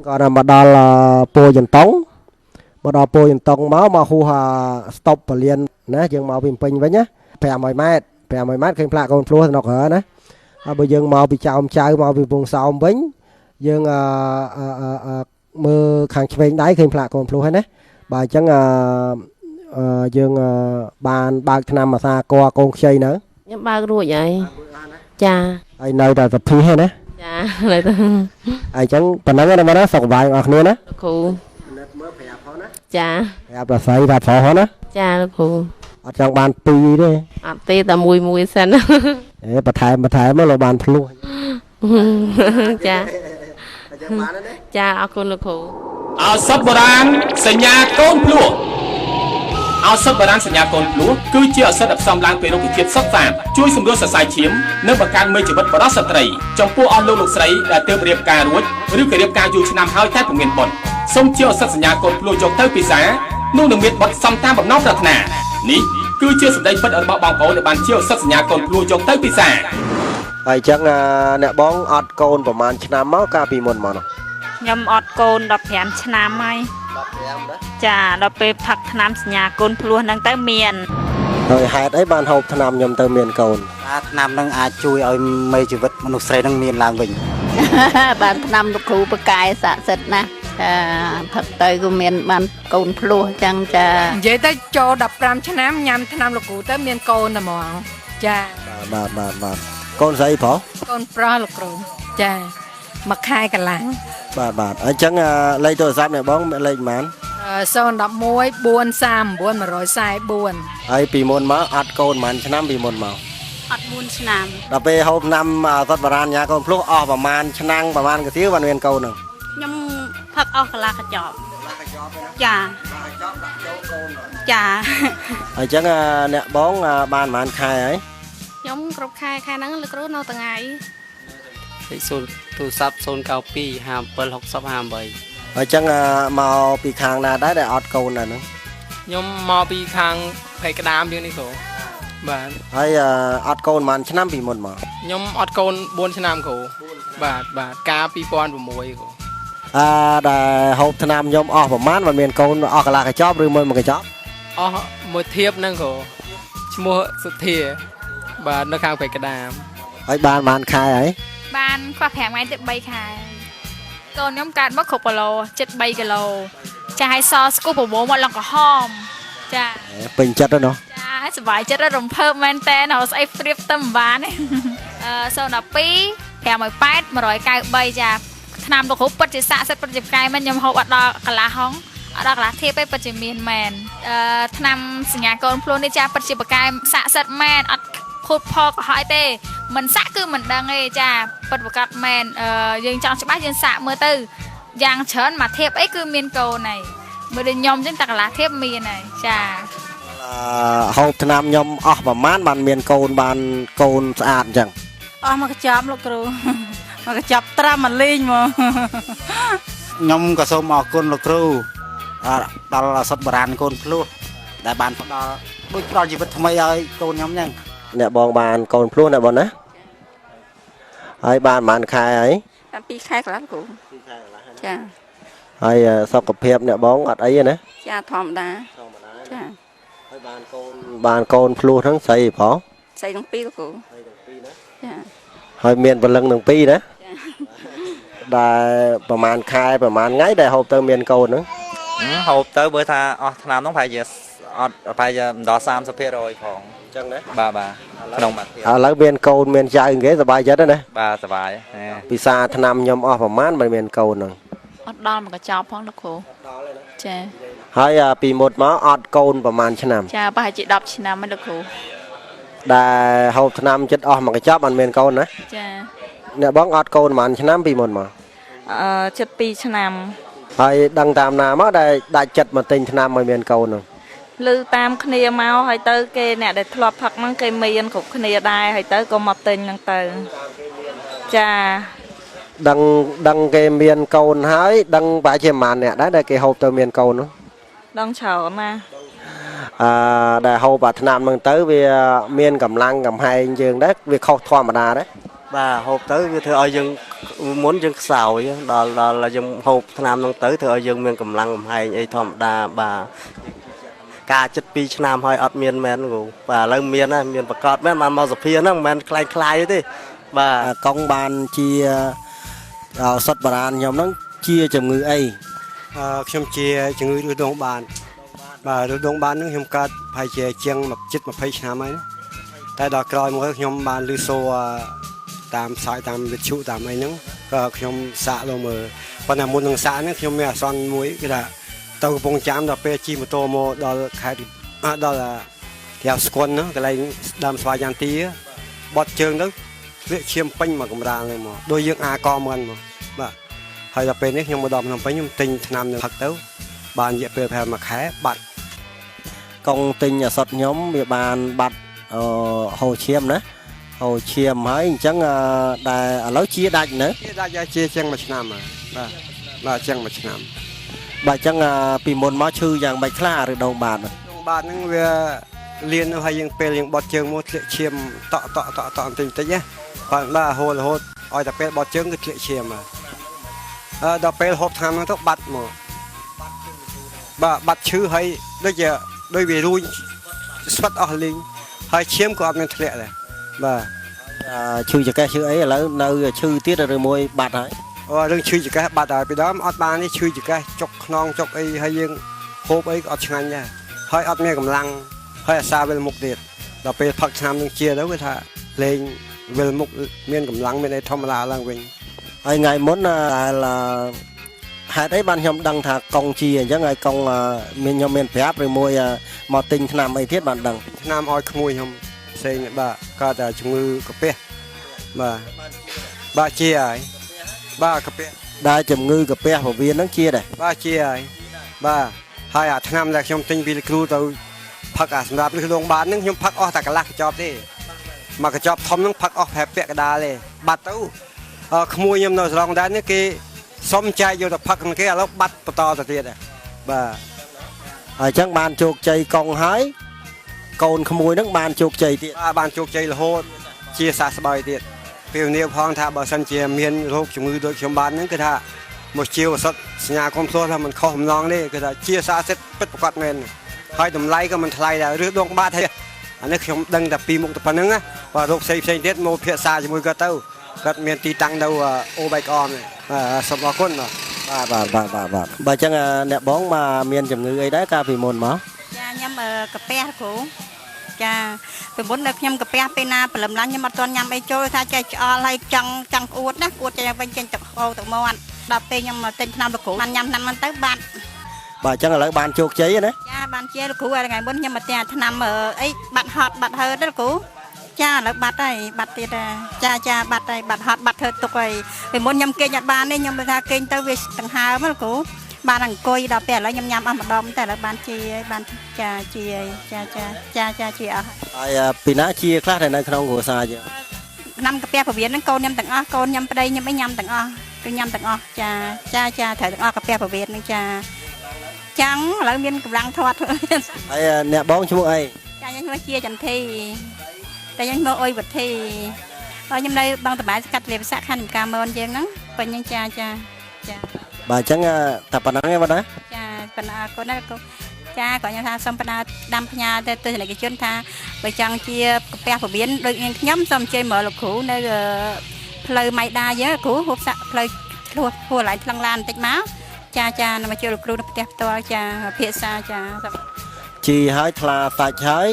Còn là mà đo là po dân tống mà đo po dân tống máu mà hu hà stop và liền nè dương máu bình bình với nhá pè mười mét khi lại con flua nó hở nè bây giờ máu bị chào trai máu bị vùng sau bính dương mưa khang chven đáy khi lại con flua hết nè bài chẳng dương bàn ba năm mà xa qua con chơi nữa nhắm ba cái ruồi vậy cha ai nơi là tập thi hết nè cha lại ta ai chẳng phần nắng mà nó sọc vài ngọc nữa nè khu cha đẹp là xây và phò hết á cha là khu ở trong bàn pi đi tê ta mùi mùi xanh để bà thầy mới là bàn luôn cha cha ở con là khu เอาสับบรานสัญญาโกนพลุเอาสับบรานสัญญาโกนพลุគឺជាឱសថដែលផ្សំឡើងពីរុក្ខជាតិសុទ្ធសាធជួយសម្រួលសរសៃឈាមនិងបង្កើនមេជីវិតបរិសុទ្ធស្ត្រីចំពោះអស់លោកស្រីដែលទើបរៀបការរួចឬក៏រៀបការយូរឆ្នាំហើយតែពុំមានបុត្រសូមជាឱសថសញ្ញាកូនភ្លោះយកទៅពិសានោះនឹងមានបុត្រសំតាមបំណងប្រាថ្នានេះគឺជាសម្ដីពិតរបស់បងប្អូនដែលបានជាឱសថសញ្ញាកូនភ្លោះយកទៅពិសាហើយចឹងអ្នកបងអត់កូនប្រហែលឆ្នាំមកកាលពីមុនមកនោះខ្ញុំអត់កូន15ឆ្នាំហើយ15ណាចាដល់ពេលផឹកថ្នាំសញ្ញាកូនភ្លោះហ្នឹងទៅមានហើយហេតុអីបានហូបថ្នាំខ្ញុំទៅមានកូនបាទថ្នាំហ្នឹងអាចជួយឲ្យមេជីវិតមនុស្សស្រីហ្នឹងមានឡើងវិញបានថ្នាំលោកគ្រូបកាយស័ក្តិសិទ្ធិណាផឹកទៅក៏មានបានកូនភ្លោះចឹងចានិយាយទៅចូល15ឆ្នាំញ៉ាំថ្នាំលោកគ្រូទៅមានកូនតែហ្មងចាបាទកូនស្រីប្រុសកូនប្រុសលោកគ្រូចាមួយខែកន្លះបាទអញ្ចឹងលេខទូរស័ព្ទអ្នកបងលេខប៉ុន្មាន011 439 144ហើយពីមុនមកអត់កូនប៉ុន្មានឆ្នាំពីមុនមកអត់4ឆ្នាំដល់ពេលហូបថ្នាំសត្វបារាណញ៉ាកូនភ្លោះអស់ប្រហែលឆ្នាំប្រហែលកាទៀវបានមានកូនហ្នឹងខ្ញុំផឹកអស់កន្លះកញ្ចប់ចាចាអញ្ចឹងអ្នកបងបានប្រហែលខែហើយខ្ញុំគ្រប់ខែហ្នឹងលោកគ្រូនៅថ្ងៃទូរស័ព្ទ092 57 60 58អញ្ចឹងមកពីខាងណាដែរដែលអត់កូនដែរហ្នឹងខ្ញុំមកពីខាងភ័យក្តាមយើងនេះគ្រូបាទហើយអត់កូនប៉ុន្មានឆ្នាំពីមុនមកខ្ញុំអត់កូន4ឆ្នាំគ្រូបាទកាល2006គ្រូដែលហូបថ្នាំខ្ញុំអស់ប្រហែលមានកូនអស់កន្លះកញ្ចប់ឬមួយកញ្ចប់អស់មួយធៀបហ្នឹងគ្រូឈ្មោះសុធាបាទនៅខាងភ័យក្តាមហើយបានប៉ុន្មានខែហើយបានខ្វះ5ថ្ងៃទៅ3ខែកូនខ្ញុំកើតមកគ្រប់គីឡូ73គីឡូចាឲ្យសស្គូប្រមូលមកឡើងក្រហមចាពេញចិត្តហ្នឹងចាសុបាយចិត្តរំភើបមែនតើស្អីព្រៀបទៅមិនបានទេ012 518 193ចាថ្នាំលោកគ្រូពិតជាស័ក្តិសិទ្ធិពិតជាផ្កាយមែនខ្ញុំហូបអត់ដល់កន្លះហុងអត់ដល់កន្លះធៀបទេពិតជាមានមែនថ្នាំសញ្ញាកូនភ្លោះនេះចាពិតជាផ្កាយស័ក្តិសិទ្ធិមែនអត់ខូចផលក៏ហើយទេមិនសាក់គឺមិនដឹងទេចាពិតប្រកបមែនយើងចង់ច្បាស់យើងសាក់មើលទៅយ៉ាងច្រើនមកធៀបអីគឺមានកូនហើយមើលដូចខ្ញុំចឹងតែកន្លះធៀបមានហើយចាហូបថ្នាំខ្ញុំអស់ប្រហែលបានមានកូនបានកូនស្អាតអញ្ចឹងអស់មកកញ្ចប់លោកគ្រូមកកញ្ចប់ត្រាំមកលេងមកខ្ញុំក៏សូមអរគុណលោកគ្រូដល់សត្វបារាណកូនភ្លោះដែលបានផ្ដល់ដូចផ្ដល់ជីវិតថ្មីឲ្យកូនខ្ញុំអញ្ចឹងអ្នកបងបានកូនភ្លោះណាបងណាហើយបានប្រហែលខែហើយបាន2ខែកន្លះគ្រូ2ខែកន្លះចាហើយសុខភាពអ្នកបងអត់អីទេណាចាធម្មតាចាហើយបានកូនភ្លោះហ្នឹងស្រីប្រុសស្រីទាំងពីរលោកគ្រូស្រីទាំងពីរណាចាហើយមានពលឹងទាំងពីរណាដែលប្រហែលខែប្រហែលថ្ងៃដែលហូបទៅមានកូនហ្នឹងហូបទៅបើថាអស់ថ្នាំហ្នឹងប្រហែលជាអត់ប្រហែលជាមិនដល់ 30% ផងចឹងណាបាទក្នុងមួយឥឡូវមានកូនមានចៅគេសប្បាយចិត្តណាបាទសប្បាយពិសាថ្នាំខ្ញុំអស់ប្រហែលបើមានកូនហ្នឹងអត់ដល់មកកញ្ចប់ផងលោកគ្រូចាហើយពីមុតមកអត់កូនប្រហែលឆ្នាំចាប្រហែលជា10ឆ្នាំហ្នឹងលោកគ្រូដែលហូបថ្នាំចិត្តអស់មកកញ្ចប់អត់មានកូនណាចាអ្នកបងអត់កូនប្រហែលឆ្នាំពីមុនមកចិត្ត2ឆ្នាំហើយដឹងតាមណាមកដែលដាច់ចិត្តមកទិញថ្នាំឲ្យមានកូនហ្នឹងលឺតាមគ្នាមកហើយទៅគេអ្នកដែលធ្លាប់ផឹកហ្នឹងគេមានគ្រប់គ្នាដែរហើយទៅក៏មកទិញហ្នឹងទៅចាដឹងគេមានកូនហើយដឹងប្រហែលជាប្រហែលអ្នកដែរដែលគេហូបទៅមានកូនហ្នឹងដឹងច្រើនណាដែលហូបអាថ្នាំហ្នឹងទៅវាមានកម្លាំងកំហែងយើងដែរវាខុសធម្មតាដែរបាទហូបទៅវាធ្វើឲ្យយើងខ muốn dân xào ấy đó là dân hộp nam nông tới thì ở dân miền cầm lăng hay ấy thòm đa bà ca chất pi nam hơi ọt miền men ngủ và lưng miền á miền bạc cọt men mà màu sập hiên á men khai khai thế và công ban chia sọt bàn nhóm nó chia chồng người ấy ខ្ញុំជាជំងឺដួងបានបាទដួងបាននឹងខ្ញុំកើតហើយជាជាង20ឆ្នាំហើយតែដល់ក្រោយមកខ្ញុំបានលឺសូតាមផ្សាយតាមវិទ្យុតាមអីហ្នឹងក៏ខ្ញុំសាកលមើលប៉ុន្តែមុននឹងសាកហ្នឹងខ្ញុំមានអាសន្នមួយគឺថាទៅកំពង់ចាមដល់ពេលជិះម៉ូតូមកដល់ខេត្តដល់ផ្ទះស្គន់ហ្នឹងកន្លែងដើមស្វាយយ៉ាងទីបត់ជើងទៅស្លៀកឈាមពេញមកកំរាលហ្នឹងមកដូចយើងអាកមិនមកបាទហើយដល់ពេលនេះខ្ញុំមកដល់ភ្នំពេញខ្ញុំទិញថ្នាំនឹងផឹកទៅបានរយៈពេលប្រហែល1ខែបាត់ កងទិញអសតខ្ញុំវាបានបាត់ហូរឈាមណាហូរឈាមហើយអញ្ចឹងដែលឥឡូវជាដាច់ណាជាដាច់ជាជាង1ឆ្នាំបាទជាង1ឆ្នាំ បាទអញ្ចឹងពីមុនមកឈឺយ៉ាងម៉េចខ្លះឬដងបាទហ្នឹងវាលៀនហើយយើងពេលយើងបត់ជើងមកធ្លាក់ឈាមតក់បន្តិចណាបាទហូររហូតឲ្យតែពេលបត់ជើងគឺធ្លាក់ឈាមដល់ពេលហូបថ្នាំហ្នឹងទៅបាត់មកបាទបាត់ឈឺហើយដូចវារួញស្វិតអស់លីងហើយឈាមក៏អត់មានធ្លាក់ដែរបាទឈឺចង្កេះឈឺអីឥឡូវនៅឈឺទៀតឬមួយបាត់ហើយរឿងឈឺចង្កេះបាត់ហើយពីដើមអត់បាននេះឈឺចង្កេះចុកខ្នងចុកអីហើយយើងហូបអីក៏អត់ឆ្ងាញ់ដែរហើយអត់មានកម្លាំងហើយអាសាវិលមុខទៀតដល់ពេលផឹកថ្នាំនឹងជាទៅគឺថាលេងវិលមុខមានកម្លាំងមានអីធម្មតាឡើងវិញ ហើយថ្ងៃមុនដែលហេតុអីបានខ្ញុំដឹងថាកងជាអញ្ចឹងហើយកងមានខ្ញុំមានប្រាប់ឬមួយមកទិញថ្នាំអីទៀតបានដឹងថ្នាំឲ្យក្មួយខ្ញុំផ្សេងបាទក៏តែជំងឺកាពះបាទជាហើយបាទកាពះដែលជំងឺកាពះពោះវៀនហ្នឹងជាដែរបាទជាហើយបាទហើយអាថ្នាំដែលខ្ញុំទិញពីលោកគ្រូទៅផឹកសម្រាប់លឺដងបានហ្នឹងខ្ញុំផឹកអស់តែកន្លះកញ្ចប់ទេមកកញ្ចប់ធំហ្នឹងផឹកអស់ប្រហែលពាក់កណ្ដាលទេបាត់ទៅក្មួយខ្ញុំនៅស្រុកដែរនេះគេសុំចែកយកទៅផឹកគេឥឡូវបាត់បន្តទៅទៀតបាទអញ្ចឹងបានជោគជ័យកងហើយកូនក្មួយហ្នឹងបានជោគជ័យទៀតបានជោគជ័យរហូតជាសះស្បើយទៀតពេលនេះផងថាបើសិនជាមានរោគជំងឺដូចខ្ញុំបានហ្នឹងគឺថាមកជាវសុទ្ធសញ្ញាកុំធ្លោះថាมันខុសបំណងទេគឺថាជាសះសិទ្ធពិតប្រាកដមែនហើយតម្លៃក៏មិនថ្លៃដែរឬដងបាត់ហើយអានេះខ្ញុំដឹងតែពីមុខតែប៉ុណ្្នឹងណាបើរោគផ្សេងទៀតមកភាសាជាមួយគាត់ទៅគាត់មានទីតាំងនៅអូបៃក្អមសូមអរគុណបាទបើអញ្ចឹងអ្នកបងមកមានជំងឺអីដែរកាលពីមុនមកចាខ្ញុំកាពះគ្រូចាពីមុននៅខ្ញុំកាពះពេលណាព្រលឹមឡើងខ្ញុំអត់ទាន់ញ៉ាំអីចូលថាចេះឆ្អល់ហើយចង់ក្អួតណាក្អួតចេញវិញចេញទឹកហូរទឹកមាត់ដល់ពេលខ្ញុំមកទិញថ្នាំលោកគ្រូបានញ៉ាំថ្នាំហ្នឹងទៅបាត់បាទអញ្ចឹងឥឡូវបានជោគជ័យណាចាបានជាលោកគ្រូថ្ងៃមុនខ្ញុំមកទិញថ្នាំអីបាត់ហត់បាត់ហើទៅលោកគ្រូចាឥឡូវបាត់ហើយបាត់ទៀតចាបាត់ហើយបាត់ហត់បាត់ធ្វើទុកហើយពីមុនខ្ញុំគេងអត់បានទេខ្ញុំថាគេងទៅវាដង្ហើមលោកគ្រូបានអង្គុយដល់ពេលឥឡូវខ្ញុំញ៉ាំអស់ម្ដងតែឥឡូវបានជាហើយបានចាជាហើយចាជាអស់ហើយពីណាជាខ្លះតែនៅក្នុងគ្រួសារយើងឆ្នាំកាពះពវៀនហ្នឹងកូនខ្ញុំទាំងអស់កូនខ្ញុំប្តីខ្ញុំអីញ៉ាំទាំងអស់គឺញ៉ាំទាំងអស់ចាត្រូវទាំងអស់កាពះពវៀនហ្នឹងចាចឹងឥឡូវមានកម្លាំងធាត់ហើយអ្នកបងឈ្មោះអីចាខ្ញុំឈ្មោះជាចន្ទធីតែខ្ញុំឈ្មោះអុយវុធីហើយខ្ញុំនៅបឹងតបែស្កាត់លេភាសាខណ្ឌកាមនយើងហ្នឹងពេញហ្នឹងចាបាទអញ្ចឹងតែប៉ុណ្ណឹងទេបាទណាចាប៉ុណ្ណាកូនណាកូនចាគាត់ខ្ញុំថាសូមផ្ដាដាំផ្ញើទៅទស្សនិកជនថាបើចង់ជាកាពះពវៀនដូចនាងខ្ញុំសូមអញ្ជើញមកលោកគ្រូនៅផ្លូវម៉ៃដាយើងគ្រូហូបសាក់ផ្លូវឆ្លោះហួរឡើងថ្លឹងឡានបន្តិចមកចានៅមកជួយលោកគ្រូនៅផ្ទះផ្ទាល់ចាភាសាចាជីហើយថ្លាសាច់ហើយ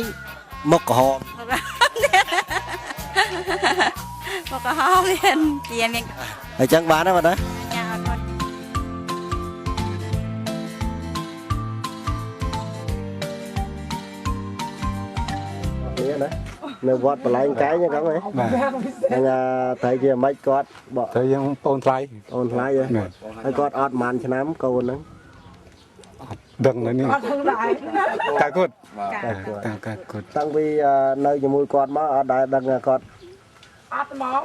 មុខក្រហមមុខក្រហមមានជាមានអញ្ចឹងបានទេបាទណាចាអរគុណនេះណានៅវត្តបលែងកែងហ្នឹងហ៎បាទតែជាមិនគាត់បកតែយើងបងថ្លៃហើយគាត់អត់ប្រហែលឆ្នាំកូនហ្នឹងដឹងនៅនេះកាគាត់តាំងពីនៅជាមួយគាត់មកអត់ដែលដឹងគាត់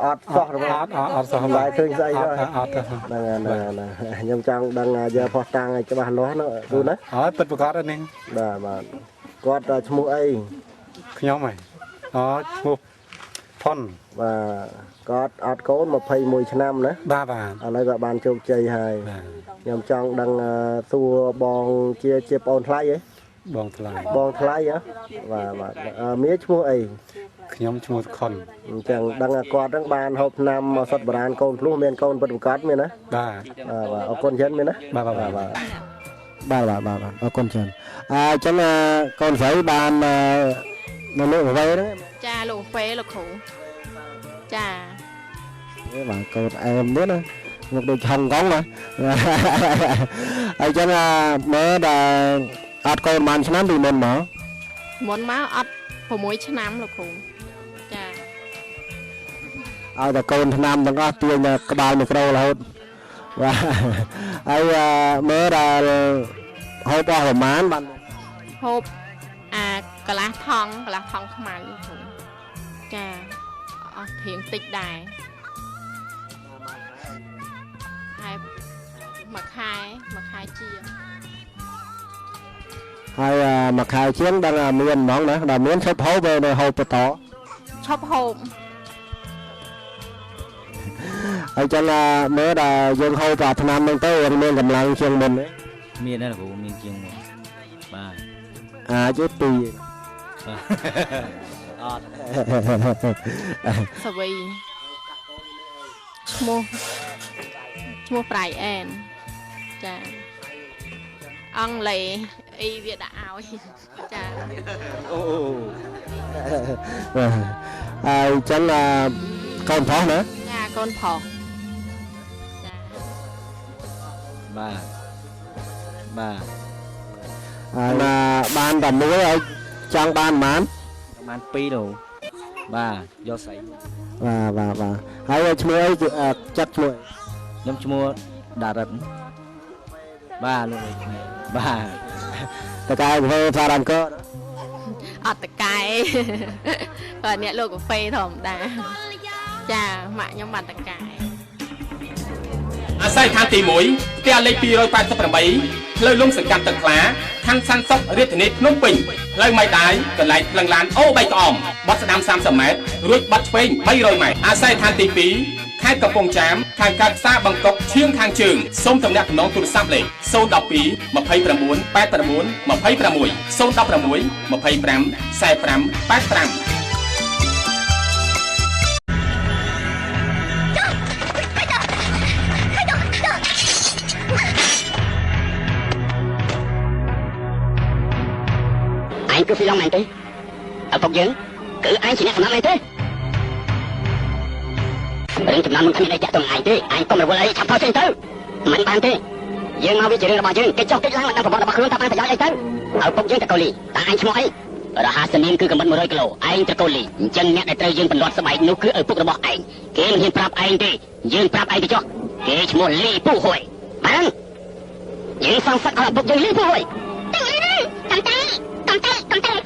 អត់សោះអត់សោះដែរឃើញស្អីអត់ហ្នឹងខ្ញុំចង់ដឹងយកផុសតាំងឲ្យច្បាស់លាស់នោះគ្រូណាហើយពិតប្រកបហ្នឹងបាទគាត់ឈ្មោះអីខ្ញុំហ៎ឈ្មោះ ផុន បាទគាត់អត់កូន21ឆ្នាំណា បាទ ឥឡូវក៏បានជោគជ័យហើយខ្ញុំចង់ដឹងសួរបងជាប្អូនថ្លៃហ៎ បងថ្លៃ បងថ្លៃហ៎បាទមាឈ្មោះអី ខ្ញុំឈ្មោះខុន អញ្ចឹងដឹងថាគាត់ហ្នឹងបានហូបថ្នាំសុទ្ធបុរាណកូនភ្លោះមានកូនពិតប្រាកដមានណា បាទ បាទអរគុណច្រើនមានណា បាទ បាទអរគុណច្រើនអញ្ចឹងកូនស្រីបាននៅលើអ្វីហ្នឹង ចាលោកហ្វេលោកគ្រូចា បាទកូនអែមនេះណាមកដូចហុងកងណាអញ្ចឹងមើលដល់អត់កូនបានឆ្នាំពីមុនមក មុនមកអត់6ឆ្នាំលោកគ្រូចា ឲ្យតែកូនឆ្នាំទាំងអស់ទាញក្បាលមីក្រូរហូតបាទហើយមើលដល់ហូបអស់ប្រមាណបាន ហូបកន្លះថងខ្មៅលោកគ្រូចាអស់ធៀងតិចដែរហើយមួយខែជាង ហើយមួយខែជាងដឹងមានហ្មងណាដល់មានឈប់ហូបទៅហូបបន្ត ឈប់ហូប ហើយចឹងមើលដល់យើងហូបថ្នាំហ្នឹងទៅមានកម្លាំងជាងមុនទេ មានដែរគ្រូមានជាងមុនបាទ អាចទេ អត់ សវីឈ្មោះប្រៃអែនចាអង់គ្លេសអីវាដាក់ឲ្យចា អូហើយចឹងកូនប្រុសណា ចាកូនប្រុសចា បាទបាទ ហើយបានតែមួយហើយចង់បានប៉ុន្មាន 2នោះបាទយកស្អី បាទហើយឈ្មោះអីចាត់ឈ្មោះ ខ្ញុំឈ្មោះដារិនបាទលោកបាទ តកែធ្វើសារអង្គរ អត់តកែគាត់អ្នកលោកកាហ្វេធម្មតាចាម៉ាក់ខ្ញុំបានតកែ អាស័យដ្ឋានទី1ផ្ទះលេខ288ផ្លូវលំសង្កាត់ទឹកខ្លាខណ្ឌសាន់សុខរាជធានីភ្នំពេញផ្លូវម៉ៃដាយកន្លែងផ្លឹងឡានអូ3ក្អមបត់ស្ដាំ30ម៉ែត្ររួចបត់ឆ្វេង300ម៉ែត្រអាស័យដ្ឋានទី2ខេត្តកំពង់ចាមខាងកើតផ្សារបង្កុកឈៀងខាងជើងសូមទំនាក់ទំនងទូរស័ព្ទលេខ012 29 89 26 016 25 45 85 anh cứ phi long này đi ở phục dưỡng cứ anh chỉ nhắc năm này thế đừng chụp năm mình thanh này chạy tuần ngày đi anh không được vô lấy chặt thôi xin tới mạnh bàn đi dương mau đi chỉ riêng là bao dương cái chọc cái lăng là đang phải bỏ vào khương ta phải giải tới ở phục dưỡng tại cầu lì tại anh mua ấy ở đó Hà Sơn Ninh cứ cầm bận 100 kg anh tại cầu lì chân nhẹ để tới dương phần loạt sập bảy nấu cứ ở phục là bỏ anh kế mình hiện prap anh đi dương prap anh đi cho kế mua lì pu hội bằng dương sang sắc ở phục dương lì pu hội cầm tay